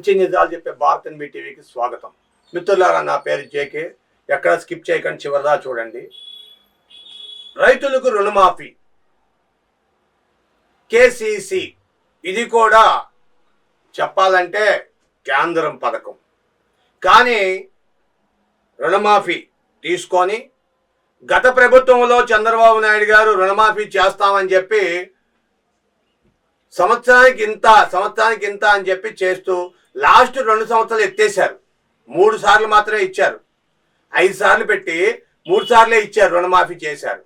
మంచి నిజాలు చెప్పే భారత్ ఎన్బీ టీవీకి స్వాగతం. మిత్రులారా, నా పేరు జేకే. ఎక్కడ స్కిప్ చేయకండి, చివరిదా చూడండి. రైతులకు రుణమాఫీ కేసీసీ, ఇది కూడా చెప్పాలంటే కేంద్రం పథకం. కానీ రుణమాఫీ తీసుకొని గత ప్రభుత్వంలో చంద్రబాబు నాయుడు గారు రుణమాఫీ చేస్తామని చెప్పి సంవత్సరానికి ఇంత అని చెప్పి చేస్తూ లాస్ట్ 2 సంవత్సరాలు ఎత్తేశారు. 3 సార్లు మాత్రమే ఇచ్చారు. 5 సార్లు పెట్టి 3 సార్లే ఇచ్చారు, రుణమాఫీ చేశారు.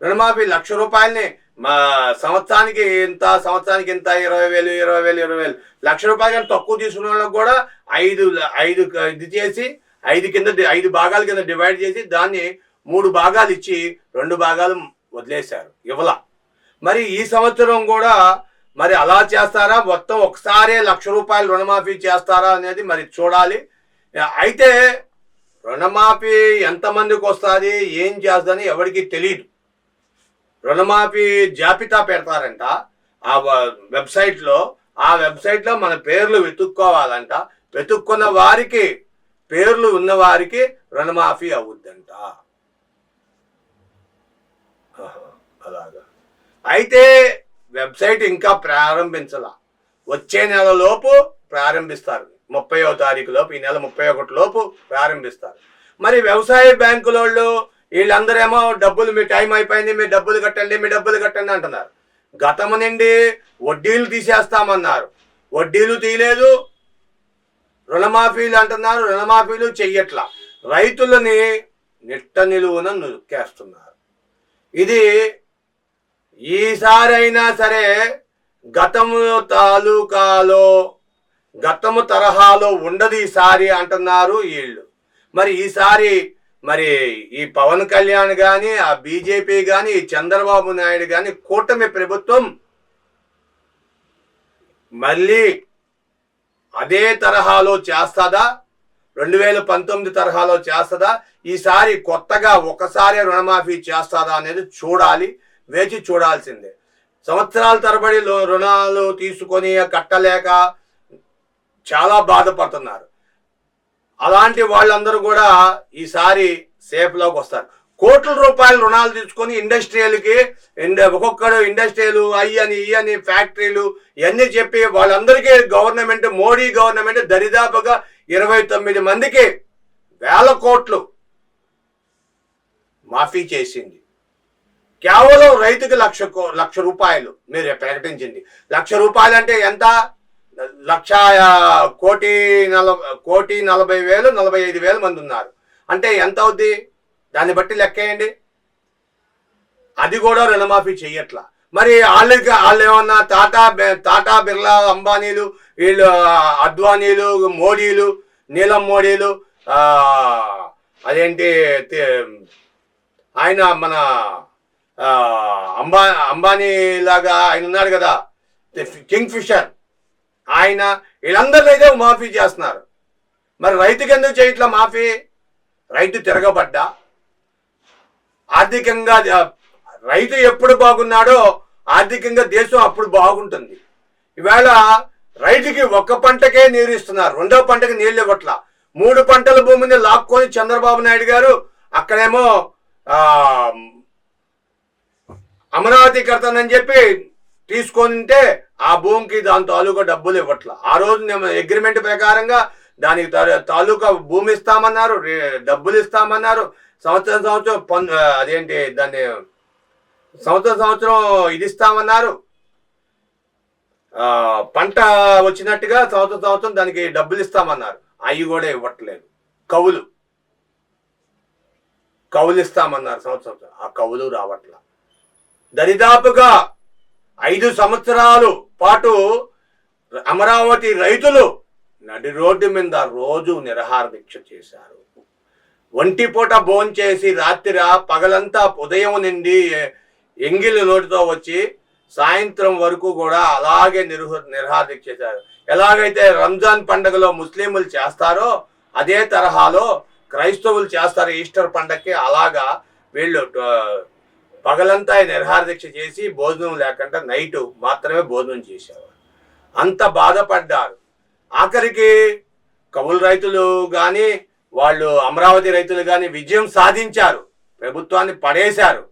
రుణమాఫీ ₹1,00,000 సంవత్సరానికి ఇంత 20,000 ₹1,00,000 కానీ తక్కువ తీసుకున్న వాళ్ళకి కూడా 5 ఇది చేసి 5 భాగాల కింద డివైడ్ చేసి దాన్ని 3 భాగాలు ఇచ్చి 2 భాగాలు వదిలేశారు, ఇవ్వలా. మరి ఈ సంవత్సరం కూడా మరి అలా చేస్తారా, మొత్తం ఒకసారే ₹1,00,000 రుణమాఫీ చేస్తారా అనేది మరి చూడాలి. అయితే రుణమాఫీ ఎంతమందికి వస్తుంది, ఏం చేస్తుందని ఎవరికి తెలియదు. రుణమాఫీ జాబితా పెడతారంట ఆ వెబ్సైట్లో. ఆ వెబ్సైట్లో మన పేర్లు వెతుక్కోవాలంట. వెతుక్కున్న వారికి, పేర్లు ఉన్న వారికి రుణమాఫీ అవుద్దంట. అలాగా. అయితే వెబ్సైట్ ఇంకా ప్రారంభించాల. వచ్చే నెలలోపు ప్రారంభిస్తారు. 30వ తారీఖు లోపు, ఈ నెల 31 లోపు ప్రారంభిస్తారు. మరి వ్యవసాయ బ్యాంకుల వాళ్ళు వీళ్ళందరేమో డబ్బులు, మీ టైం అయిపోయింది, మీ డబ్బులు కట్టండి అంటున్నారు. గతం నుండి వడ్డీలు తీసేస్తామన్నారు, వడ్డీలు తీయలేదు. రుణమాఫీలు అంటున్నారు, రుణమాఫీలు చెయ్యట్లా. రైతులని నిట్ట నిలువున నొక్కేస్తున్నారు. ఇది ఈసారైనా సరే గతము తరహాలో ఉండదు ఈసారి అంటున్నారు వీళ్ళు. మరి ఈసారి మరి ఈ పవన్ కళ్యాణ్ కానీ, ఆ బీజేపీ కానీ, ఈ చంద్రబాబు నాయుడు కానీ, కూటమి ప్రభుత్వం మళ్ళీ అదే తరహాలో చేస్తుందా, 2019 తరహాలో చేస్తుందా, ఈసారి కొత్తగా ఒకసారి రుణమాఫీ చేస్తుందా అనేది చూడాలి, వేచి చూడాల్సిందే. సంవత్సరాల తరబడి రుణాలు తీసుకొని కట్టలేక చాలా బాధపడుతున్నారు. అలాంటి వాళ్ళందరూ కూడా ఈసారి సేఫ్లోకి వస్తారు. కోట్ల రూపాయల రుణాలు తీసుకొని ఇండస్ట్రియల్కి, ఒక్కొక్కడు ఇండస్ట్రియలు అయ్యని ఫ్యాక్టరీలు ఇవన్నీ చెప్పి వాళ్ళందరికీ మోడీ గవర్నమెంట్ దరిదాపుగా 29 మందికి వేల కోట్లు మాఫీ చేసింది. కేవలం రైతుకి ₹1,00,000 మీరు ప్రకటించింది. ₹1,00,000 అంటే ఎంత? 1,40,000 మంది ఉన్నారు. అంటే ఎంత అవుద్ది, దాన్ని బట్టి లెక్కేయండి. అది కూడా రుణమాఫీ చెయ్యట్లా. మరి వాళ్ళు ఏమన్నా టాటా బిర్లా, అంబానీలు, వీళ్ళు అద్వానీలు, మోడీలు, నీలం మోడీలు, అదేంటి ఆయన మన అంబానీ లాగా ఆయన ఉన్నాడు కదా, కింగ్ ఫిషర్, ఆయన, వీళ్ళందరినీ అయితే మాఫీ చేస్తున్నారు. మరి రైతుకి ఎందుకు చేయట్లా మాఫీ? రైతు తిరగబడ్డా ఆర్థికంగా, రైతు ఎప్పుడు బాగున్నాడో ఆర్థికంగా దేశం అప్పుడు బాగుంటుంది. ఈవేళ రైతుకి 1 పంటకే నీరు ఇస్తున్నారు, 2వ పంటకి నీళ్ళు ఇవ్వట్లా. 3 పంటల భూమిని లాక్కొని చంద్రబాబు నాయుడు గారు అక్కడేమో అమరావతి కడతానని చెప్పి తీసుకుంటే ఆ భూమికి దాని తాలూకా డబ్బులు ఇవ్వట్లా. ఆ రోజు అగ్రిమెంట్ ప్రకారంగా దానికి తాలూకా భూమి ఇస్తామన్నారు, డబ్బులు ఇస్తామన్నారు. సంవత్సరం అదేంటి దాన్ని సంవత్సరం ఇది ఇస్తామన్నారు. పంట వచ్చినట్టుగా సంవత్సరం దానికి డబ్బులు ఇస్తామన్నారు. అవి కూడా ఇవ్వట్లేదు. కవులు ఇస్తామన్నారు సంవత్సరం, ఆ కవులు రావట్లా. దరిదాపుగా 5 సంవత్సరాలు పాటు అమరావతి రైతులు నడి రోడ్డు మీద రోజు నిరాహార దీక్ష చేశారు. ఒంటిపూట భోంచేసి రాత్రి పగలంతా ఉదయం నుండి ఎంగిలి నోటితో వచ్చి సాయంత్రం వరకు కూడా అలాగే నిరాహార దీక్ష చేశారు. ఎలాగైతే రంజాన్ పండుగలో ముస్లింలు చేస్తారో అదే తరహాలో క్రైస్తవులు చేస్తారు ఈస్టర్ పండగకి. అలాగా వీళ్ళు పగలంతా నిరాహార దీక్ష చేసి భోజనం లేకుండా నైట్ మాత్రమే భోజనం చేసేవారు. అంత బాధపడ్డారు. ఆఖరికి కౌలు రైతులు కానీ వాళ్ళు అమరావతి రైతులు కానీ విజయం సాధించారు, ప్రభుత్వాన్ని పడేశారు.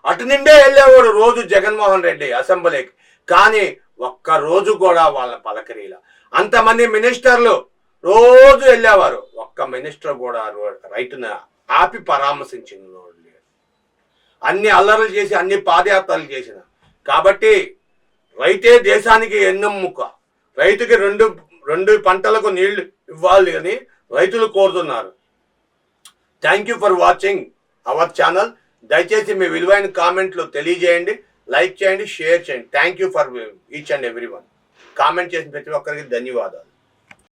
అటు నిండే వెళ్ళేవాడు రోజు జగన్మోహన్ రెడ్డి అసెంబ్లీకి, కానీ ఒక్క రోజు కూడా వాళ్ళ పలకరీల. అంతమంది మినిస్టర్లు రోజు వెళ్ళేవారు, ఒక్క మినిస్టర్ కూడా రైతును ఆపి పరామర్శించిన లేరు. అన్ని అల్లర్లు చేసి అన్ని పాదయాత్రలు చేసిన. కాబట్టి రైతే దేశానికి ఎన్నెముక. రైతుకి రెండు పంటలకు నీళ్లు ఇవ్వాలి అని రైతులు కోరుతున్నారు. Thank you for watching our channel. దయచేసి మీ విలువైన కామెంట్లు తెలియజేయండి, లైక్ చేయండి, షేర్ చేయండి. Thank you for each and every one. Comment చేసిన ప్రతి ఒక్కరికి ధన్యవాదాలు.